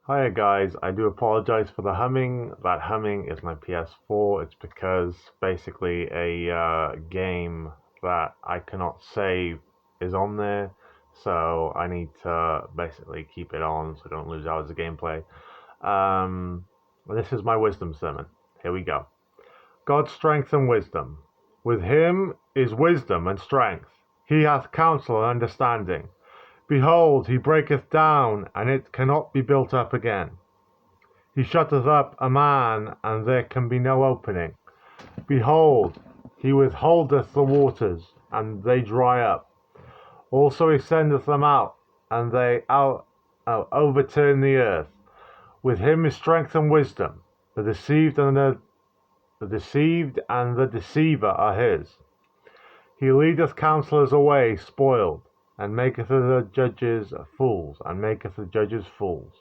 Hiya guys, I do apologize for the humming. That humming is my PS4. It's because basically a game that I cannot save is on there, so I need to basically keep it on so I don't lose hours of gameplay. This is my wisdom sermon. Here we go. God's strength and wisdom. With him is wisdom and strength. He hath counsel and understanding. Behold, he breaketh down, and it cannot be built up again. He shutteth up a man, and there can be no opening. Behold, he withholdeth the waters, and they dry up. Also he sendeth them out, and they overturn the earth. With him is strength and wisdom. The deceived and the deceiver are his. He leadeth counselors away spoiled, and maketh the judges fools, and maketh the judges fools.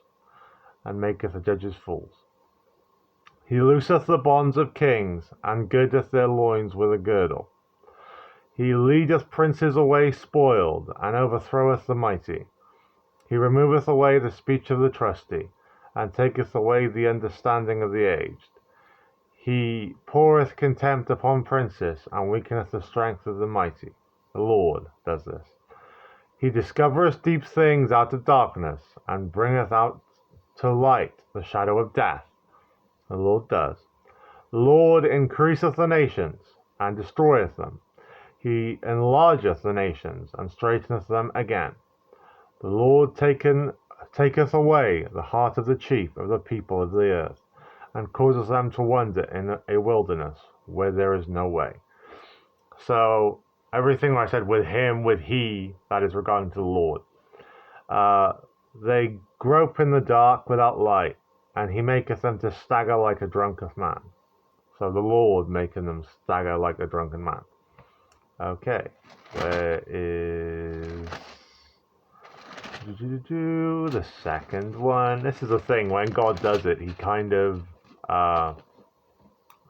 He looseth the bonds of kings, and girdeth their loins with a girdle. He leadeth princes away spoiled, and overthroweth the mighty. He removeth away the speech of the trusty, and taketh away the understanding of the aged. He poureth contempt upon princes, and weakeneth the strength of the mighty. The Lord does this. He discovereth deep things out of darkness, and bringeth out to light the shadow of death. The Lord does. The Lord increaseth the nations, and destroyeth them. He enlargeth the nations, and straighteneth them again. The Lord taketh away the heart of the chief of the people of the earth, and causes them to wander in a wilderness where there is no way. So everything I said with him, with he, that is regarding to the Lord. They grope in the dark without light, and he maketh them to stagger like a drunken man. So the Lord making them stagger like a drunken man. Okay, where is the second one? This is the thing, when God does it, he kind of,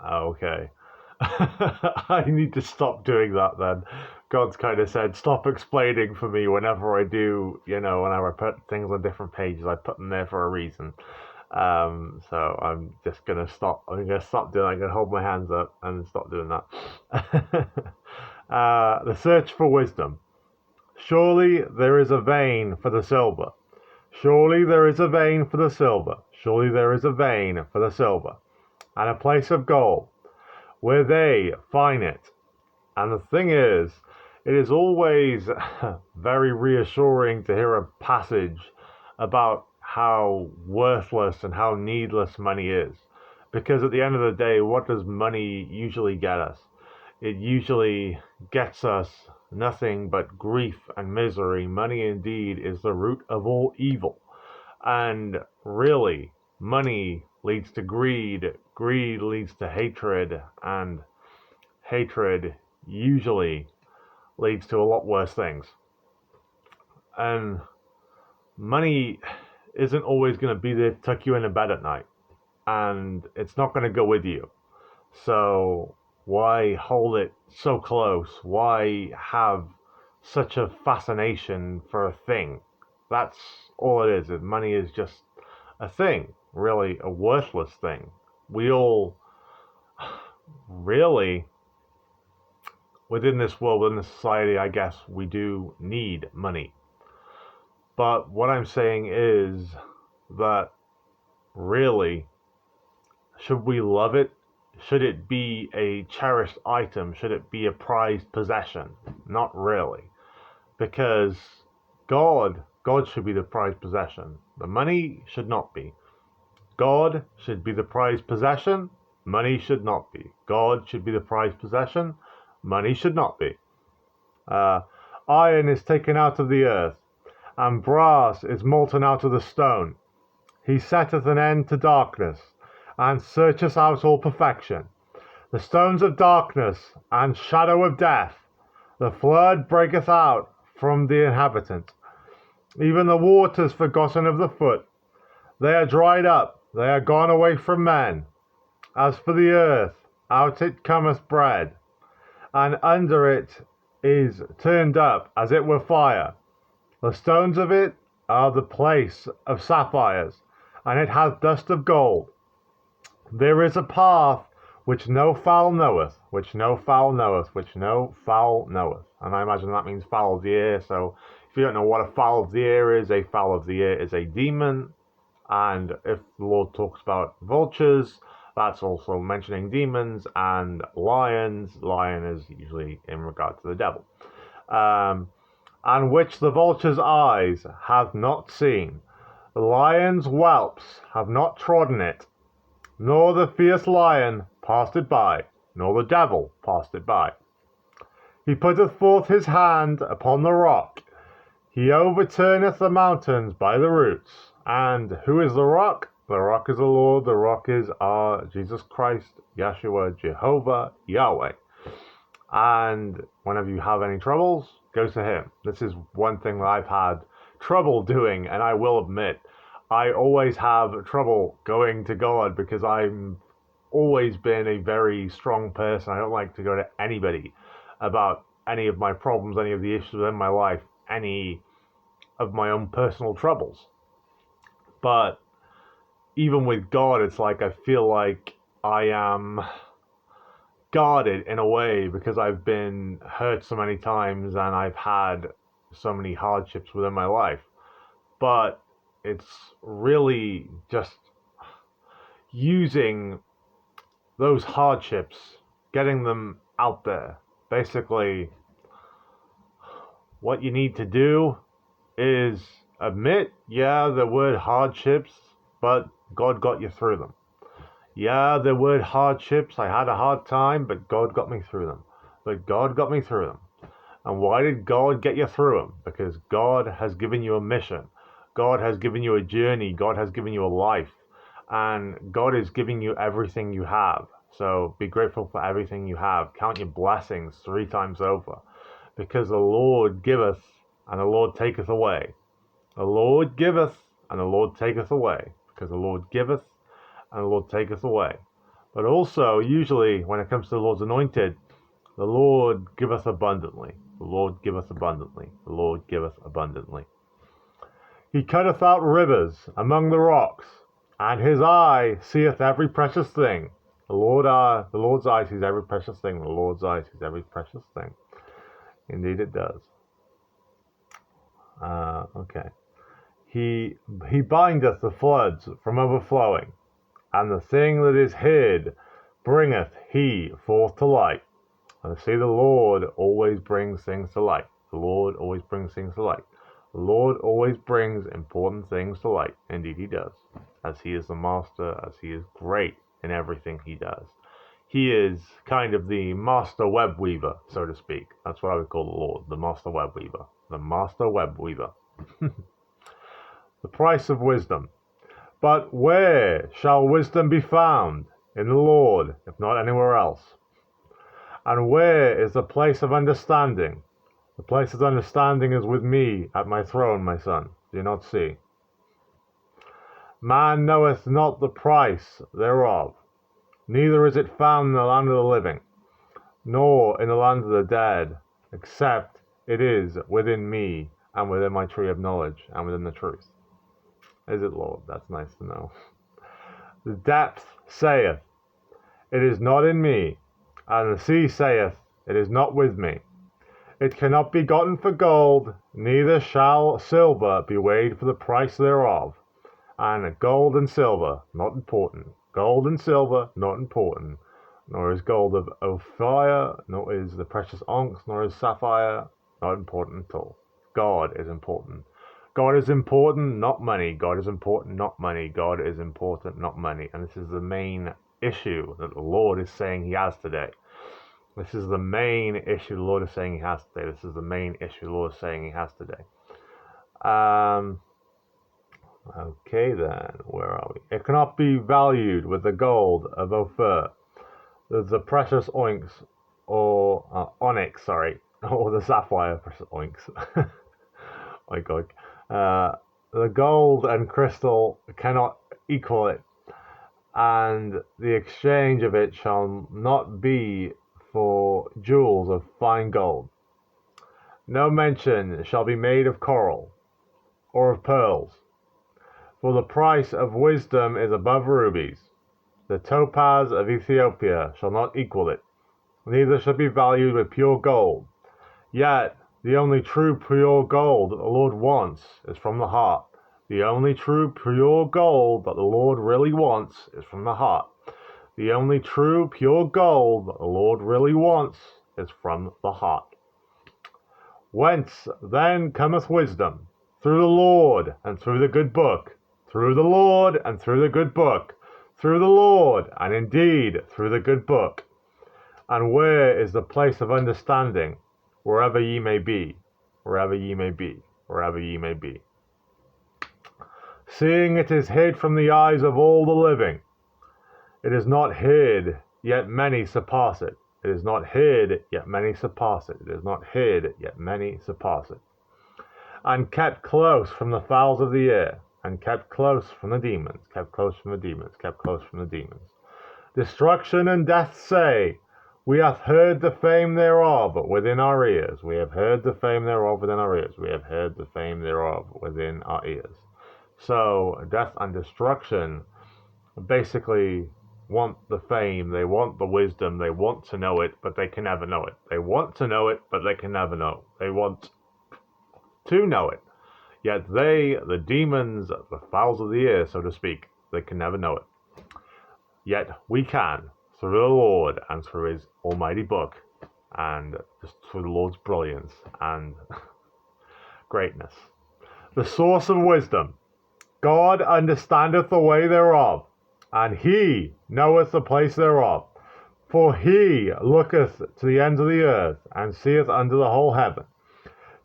okay. I need to stop doing that then. God's kind of said, stop explaining for me whenever I do, whenever I put things on different pages, I put them there for a reason. So I'm just gonna stop. I'm gonna stop doing. I'm gonna hold my hands up and stop doing that. The search for wisdom. Surely there is a vein for the silver. Surely there is a vein for the silver. Surely there is a vein for the silver, and a place of gold, where they find it. And the thing is, it is always very reassuring to hear a passage about how worthless and how needless money is. Because at the end of the day, what does money usually get us? It usually gets us nothing but grief and misery. Money indeed is the root of all evil. And really, money leads to greed. Greed leads to hatred. And hatred usually leads to a lot worse things. And money isn't always going to be there to tuck you into bed at night, and it's not going to go with you. So why hold it so close? Why have such a fascination for a thing? That's all it is. Money is just a thing, really a worthless thing. We all really, within this world, within this society, I guess we do need money. But what I'm saying is that really, should we love it? Should it be a cherished item? Should it be a prized possession? Not really. Because God should be the prized possession. The money should not be. God should be the prized possession. Money should not be. God should be the prized possession. Money should not be. Iron is taken out of the earth, and brass is molten out of the stone. He setteth an end to darkness, and searcheth out all perfection. The stones of darkness and shadow of death, the flood breaketh out from the inhabitant. Even the waters forgotten of the foot, they are dried up, they are gone away from men. As for the earth, out it cometh bread, and under it is turned up as it were fire. The stones of it are the place of sapphires, and it hath dust of gold. There is a path which no fowl knoweth, which no fowl knoweth, which no fowl knoweth. And I imagine that means fowl of the air. So if you don't know what a fowl of the air is, a fowl of the air is a demon. And if the Lord talks about vultures, that's also mentioning demons. And lions, lion is usually in regard to the devil. And which the vulture's eyes have not seen. The lion's whelps have not trodden it, nor the fierce lion passed it by, nor the devil passed it by. He putteth forth his hand upon the rock. He overturneth the mountains by the roots. And who is the rock? The rock is the Lord. The rock is our Jesus Christ, Yeshua, Jehovah, Yahweh. And whenever you have any troubles, go to him. This is one thing that I've had trouble doing, and I will admit, I always have trouble going to God because I'm always been a very strong person. I don't like to go to anybody about any of my problems, any of the issues in my life, any of my own personal troubles. But even with God, it's like I feel like I am guarded in a way because I've been hurt so many times and I've had so many hardships within my life. But it's really just using those hardships, getting them out there. Basically, what you need to do is admit, yeah, there were hardships, but God got you through them. Yeah, there were hardships. I had a hard time, but God got me through them. But God got me through them. And why did God get you through them? Because God has given you a mission. God has given you a journey. God has given you a life. And God is giving you everything you have. So be grateful for everything you have. Count your blessings 3 times over. Because the Lord giveth and the Lord taketh away. The Lord giveth and the Lord taketh away. Because the Lord giveth and the Lord taketh away. But also, usually, when it comes to the Lord's anointed, the Lord giveth abundantly. The Lord giveth abundantly. The Lord giveth abundantly. He cutteth out rivers among the rocks, and his eye seeth every precious thing. The Lord's eye sees every precious thing. The Lord's eye sees every precious thing. Indeed it does. Okay. He bindeth the floods from overflowing, and the thing that is hid bringeth he forth to light. And see, the Lord always brings things to light. The Lord always brings things to light. The Lord always brings important things to light. Indeed he does. As he is the master, as he is great in everything he does. He is kind of the master web weaver, so to speak. That's what I would call the Lord, the master web weaver. The master web weaver. The price of wisdom. But where shall wisdom be found? In the Lord, if not anywhere else. And where is the place of understanding? The place of understanding is with me at my throne, my son. Do you not see? Man knoweth not the price thereof, neither is it found in the land of the living, nor in the land of the dead, except it is within me, and within my tree of knowledge, and within the truth. Is it, Lord? That's nice to know. The depth saith, it is not in me, and the sea saith, it is not with me. It cannot be gotten for gold, neither shall silver be weighed for the price thereof. And gold and silver, not important. Gold and silver, not important. Nor is gold of Ophir, nor is the precious onyx, nor is sapphire, not important at all. God is important. God is important, not money. God is important, not money. God is important, not money. And this is the main issue that the Lord is saying he has today. This is the main issue the Lord is saying he has today. This is the main issue the Lord is saying he has today. Okay then, where are we? It cannot be valued with the gold of Ophir, the precious onyx, or onyx, sorry, or the sapphire precious onyx. My God. The gold and crystal cannot equal it, and the exchange of it shall not be for jewels of fine gold. No mention shall be made of coral, or of pearls, For the price of wisdom is above rubies. The topaz of Ethiopia shall not equal it, neither shall be valued with pure gold. Yet the only true pure gold that the Lord wants is from the heart. The only true pure gold that the Lord really wants is from the heart. The only true pure gold that the Lord really wants is from the heart. Whence then cometh wisdom? Through the Lord and through the good book. Through the Lord and through the good book. Through the Lord and indeed through the good book. And where is the place of understanding? Wherever ye may be. Wherever ye may be. Wherever ye may be. Seeing it is hid from the eyes of all the living. It is not hid, yet many surpass it. It is not hid, yet many surpass it. It is not hid, yet many surpass it. And kept close from the fowls of the air, and kept close from the demons, kept close from the demons, kept close from the demons. Destruction and death say, we have heard the fame thereof within our ears. We have heard the fame thereof within our ears. We have heard the fame thereof within our ears. So death and destruction basically want the fame, they want the wisdom, they want to know it, but they can never know it. They want to know it, but they can never know. They want to know it. Yet they, the demons, the fowls of the air, so to speak, they can never know it. Yet we can, through the Lord and through his almighty book, and just through the Lord's brilliance and greatness. The source of wisdom. God understandeth the way thereof, and he knoweth the place thereof. For he looketh to the ends of the earth, and seeth under the whole heaven,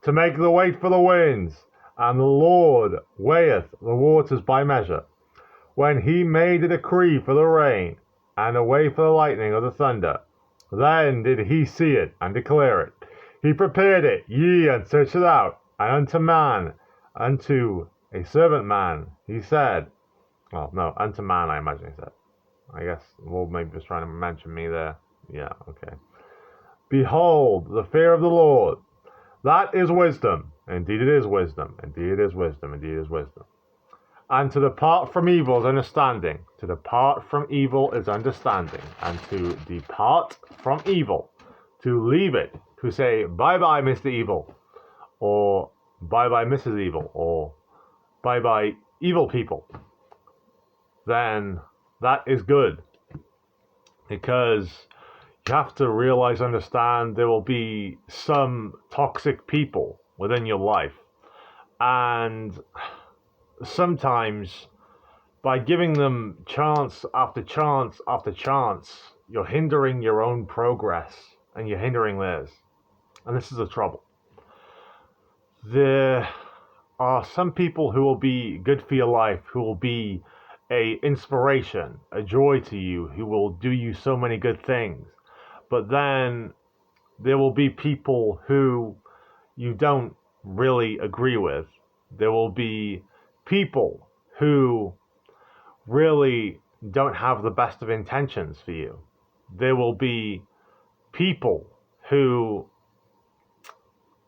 to make the weight for the winds, and the Lord weigheth the waters by measure. When he made a decree for the rain, and a way for the lightning of the thunder, then did he see it, and declare it. He prepared it, and searched it out, and unto man, unto a servant man, he said, well, no, unto man, I imagine he said. I guess the Lord maybe was trying to mention me there. Yeah, okay. Behold, the fear of the Lord, that is wisdom. Indeed it is wisdom. Indeed it is wisdom. Indeed it is wisdom. And to depart from evil is understanding. To depart from evil is understanding. And to depart from evil, to leave it, to say bye-bye, Mr. Evil, or bye-bye, Mrs. Evil, or bye-bye, evil people, then that is good. Because you have to realize, understand, there will be some toxic people within your life. And sometimes by giving them chance after chance after chance, you're hindering your own progress and you're hindering theirs. And this is the trouble. There are some people who will be good for your life, who will be a inspiration, a joy to you, who will do you so many good things. But then there will be people who you don't really agree with. There will be people who really don't have the best of intentions for you. There will be people who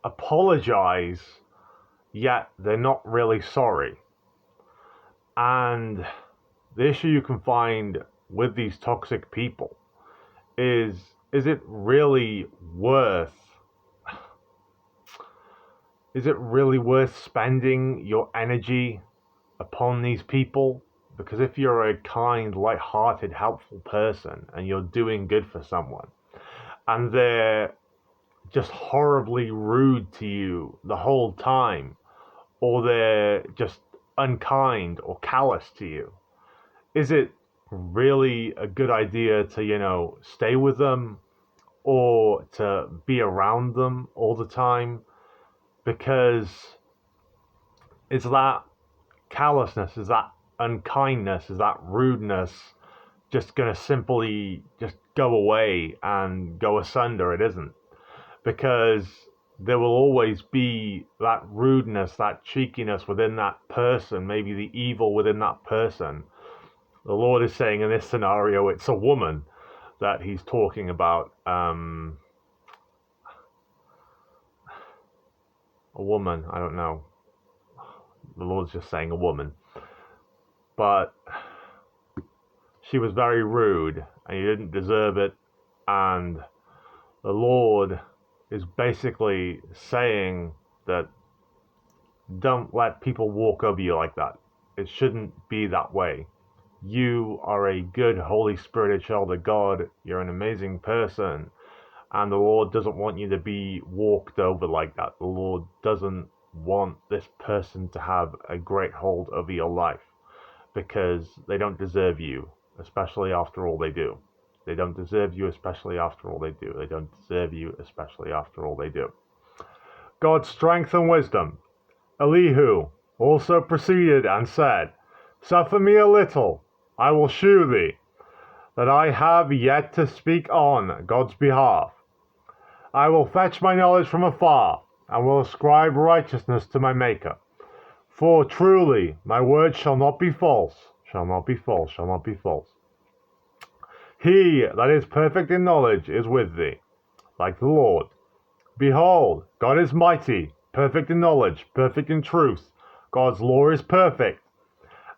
apologize, yet they're not really sorry. And the issue you can find with these toxic people is it really worth spending your energy upon these people? Because if you're a kind, light-hearted, helpful person and you're doing good for someone and they're just horribly rude to you the whole time, or they're just unkind or callous to you, is it really a good idea to, stay with them or to be around them all the time? Because is that callousness, is that unkindness, is that rudeness just going to simply just go away and go asunder? It isn't. Because there will always be that rudeness, that cheekiness within that person, maybe the evil within that person. The Lord is saying in this scenario, it's a woman that he's talking about. A woman, I don't know. The Lord's just saying a woman. but she was very rude, and you didn't deserve it, and the Lord is basically saying that don't let people walk over you like that. It shouldn't be that way. You are a good, Holy Spirited child of God. You're an amazing person. And the Lord doesn't want you to be walked over like that. The Lord doesn't want this person to have a great hold over your life, because they don't deserve you, especially after all they do. They don't deserve you, especially after all they do. They don't deserve you, especially after all they do. God's strength and wisdom. Elihu also proceeded and said, Suffer me a little, I will shew thee, that I have yet to speak on God's behalf. I will fetch my knowledge from afar, and will ascribe righteousness to my Maker. For truly my word shall not be false, shall not be false, shall not be false. He that is perfect in knowledge is with thee, like the Lord. Behold, God is mighty, perfect in knowledge, perfect in truth. God's law is perfect,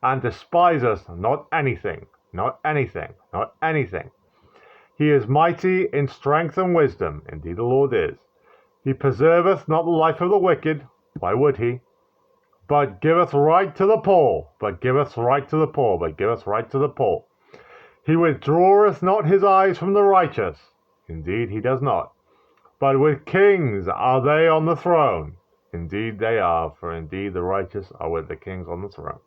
and despiseth not anything, not anything, not anything. He is mighty in strength and wisdom, indeed the Lord is. He preserveth not the life of the wicked, why would he? But giveth right to the poor, but giveth right to the poor, but giveth right to the poor. He withdraweth not his eyes from the righteous, indeed he does not. But with kings are they on the throne, indeed they are, for indeed the righteous are with the kings on the throne.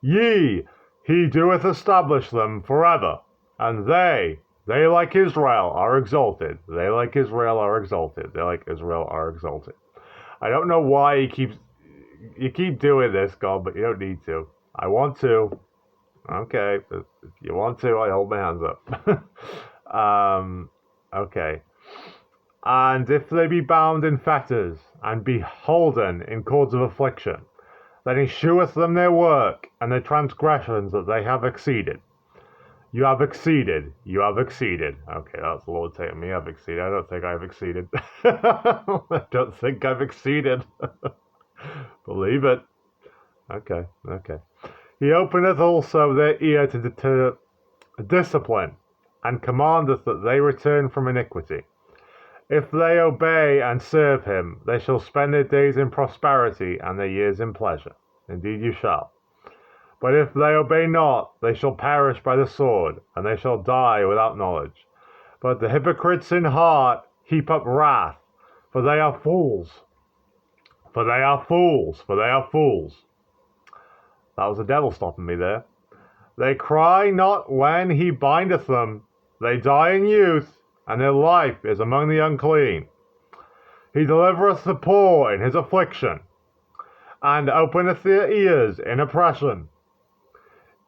He doeth establish them forever, and they like Israel are exalted. They like Israel are exalted. They like Israel are exalted. I don't know why you keep doing this, God, but you don't need to. I want to. Okay, if you want to, I hold my hands up. Okay. And if they be bound in fetters, and be holden in cords of affliction, then he sheweth them their work, and their transgressions that they have exceeded. You have exceeded. You have exceeded. Okay, that's the Lord saying me. I've exceeded. I don't think I've exceeded. I don't think I've exceeded. Believe it. Okay. He openeth also their ear to discipline, and commandeth that they return from iniquity. If they obey and serve him, they shall spend their days in prosperity, and their years in pleasure. Indeed you shall. But if they obey not, they shall perish by the sword, and they shall die without knowledge. But the hypocrites in heart heap up wrath, for they are fools. For they are fools, for they are fools. That was the devil stopping me there. They cry not when he bindeth them. They die in youth, and their life is among the unclean. He delivereth the poor in his affliction, and openeth their ears in oppression.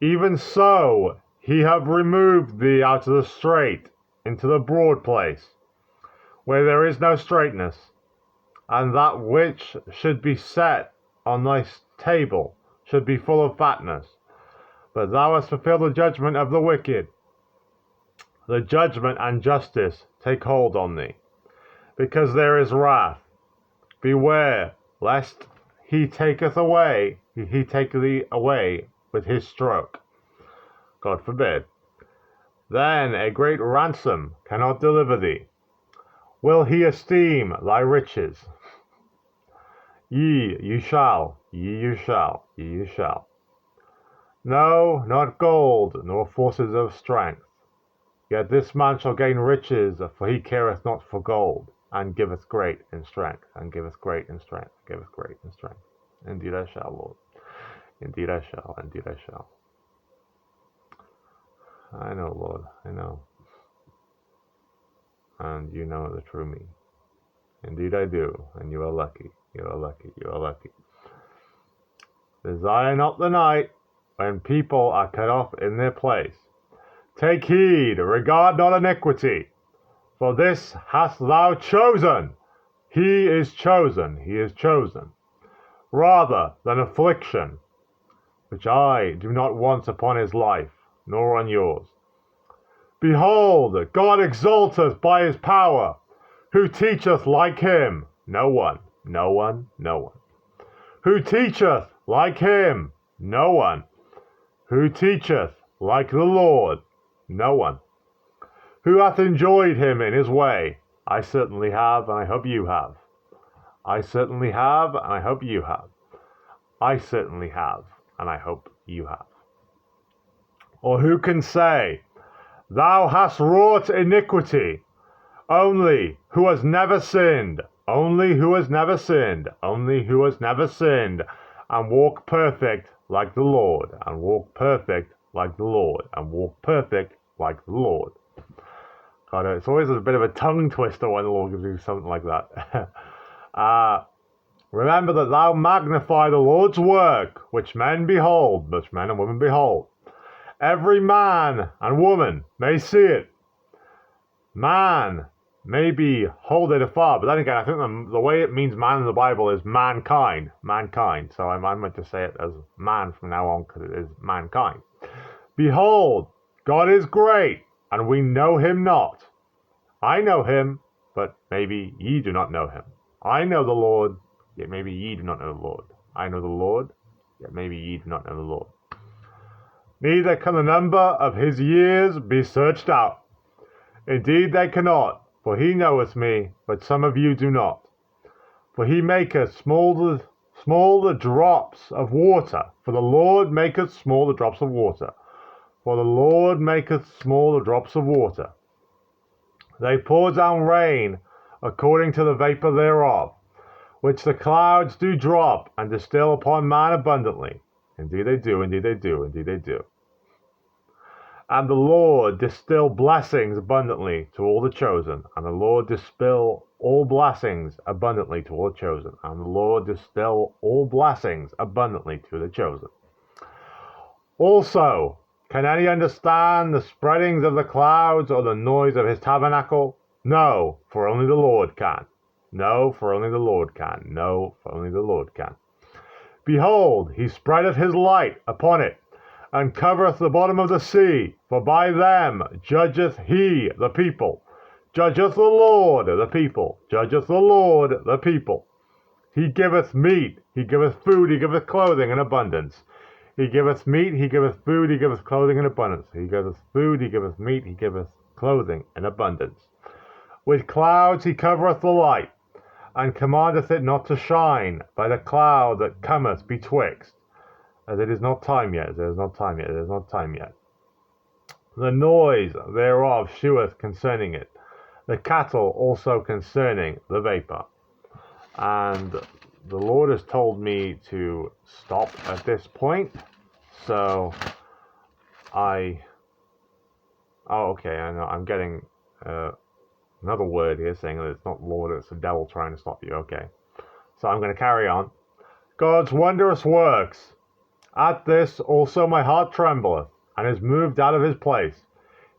Even so he have removed thee out of the strait into the broad place, where there is no straightness, and that which should be set on thy table should be full of fatness. But thou hast fulfilled the judgment of the wicked. The judgment and justice take hold on thee, because there is wrath. Beware lest he take thee away with his stroke. God forbid. Then a great ransom cannot deliver thee. Will he esteem thy riches? Ye you shall. No, not gold, nor forces of strength. Yet this man shall gain riches, for he careth not for gold, and giveth great in strength, and giveth great in strength, giveth great in strength. Indeed I shall, Lord. Indeed I shall, indeed I shall. I know, Lord, I know. And you know the true me. Indeed I do, and you are lucky, you are lucky, you are lucky. Desire not the night, when people are cut off in their place. Take heed, regard not iniquity, for this hast thou chosen. He is chosen, rather than affliction, which I do not want upon his life, nor on yours. Behold, God exalteth by his power. Who teacheth like him? No one. Who teacheth like him? No one. Who teacheth like the Lord? No one. Who hath enjoyed him in his way? I certainly have, and I hope you have. I certainly have, and I hope you have. I certainly have, and I hope you have. Or who can say, Thou hast wrought iniquity? Only who has never sinned, only who has never sinned, only who has never sinned, and walk perfect like the Lord, and walk perfect like the Lord, and walk perfect like the Lord. God, it's always a bit of a tongue twister when the Lord gives you something like that. Remember that thou magnify the Lord's work, which men behold, which men and women behold. Every man and woman may see it. Man may behold it afar, but then again, I think the way it means man in the Bible is mankind. Mankind. So I meant to say it as man from now on because it is mankind. Behold, God is great, and we know him not. I know him, but maybe ye do not know him. I know the Lord, yet maybe ye do not know the Lord. I know the Lord, yet maybe ye do not know the Lord. Neither can the number of his years be searched out. Indeed they cannot, for he knoweth me, but some of you do not. For he maketh small the drops of water, for the Lord maketh small the drops of water. For the Lord maketh small the drops of water. They pour down rain according to the vapor thereof, which the clouds do drop, and distill upon man abundantly. Indeed they do, indeed they do, indeed they do. And the Lord distill blessings abundantly to all the chosen, and the Lord distill all blessings abundantly to all the chosen, and the Lord distill all blessings abundantly to the chosen. Also, can any understand the spreadings of the clouds or the noise of his tabernacle? No, for only the Lord can. No, for only the Lord can. No, for only the Lord can. Behold, he spreadeth his light upon it, and covereth the bottom of the sea, for by them judgeth he the people. Judgeth the Lord the people. Judgeth the Lord the people. He giveth meat, he giveth food, he giveth clothing in abundance. He giveth meat, he giveth food, he giveth clothing in abundance. He giveth food, he giveth meat, he giveth clothing in abundance. With clouds he covereth the light, and commandeth it not to shine by the cloud that cometh betwixt. As it is not time yet, as it is not time yet, it is not time yet. The noise thereof sheweth concerning it, the cattle also concerning the vapor. And the Lord has told me to stop at this point, so oh, okay, I know, I'm getting another word here saying that it's not Lord, it's the devil trying to stop you, okay. So I'm going to carry on. God's wondrous works. At this also my heart trembleth, and is moved out of his place.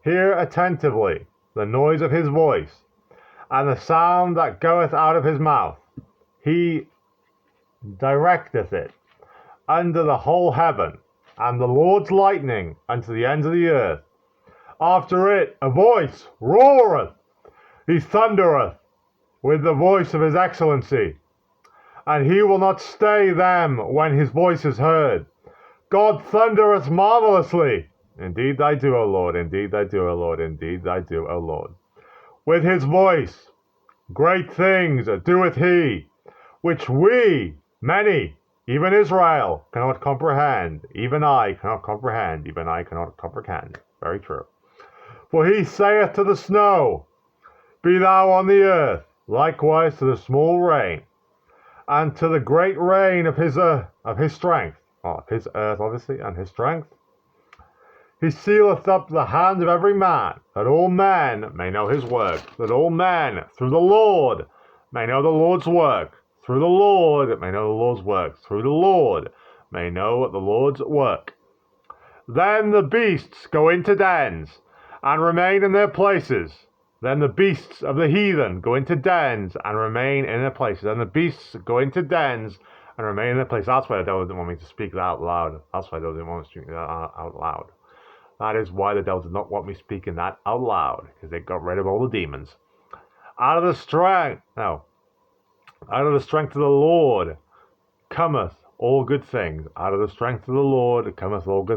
Hear attentively the noise of his voice, and the sound that goeth out of his mouth. He directeth it under the whole heaven, and the Lord's lightning unto the ends of the earth. After it a voice roareth, he thundereth with the voice of his excellency, and he will not stay them when his voice is heard. God thundereth marvelously. Indeed thy do, O Lord, indeed thy do, O Lord, indeed thy do, O Lord. With his voice great things doeth he, which we, many, even Israel, cannot comprehend. Even I cannot comprehend, even I cannot comprehend. Very true. For he saith to the snow, Be thou on the earth, likewise to the small rain, and to the great rain of his strength, of his earth obviously, and his strength. He sealeth up the hand of every man, that all men may know his work, that all men through the Lord may know the Lord's work, through the Lord may know the Lord's work, through the Lord may know the Lord's work. Then the beasts go into dens, and remain in their places. Then the beasts of the heathen go into dens, and remain in their places. Then the beasts go into dens, and remain in their place. That's why the devil didn't want me to speak that out loud. That's why the devil didn't want me to speak that out loud. That is why the devil did not want me speaking that out loud, because they got rid of all the demons. Out of the strength of the Lord cometh all good things. Out of the strength of the Lord cometh all good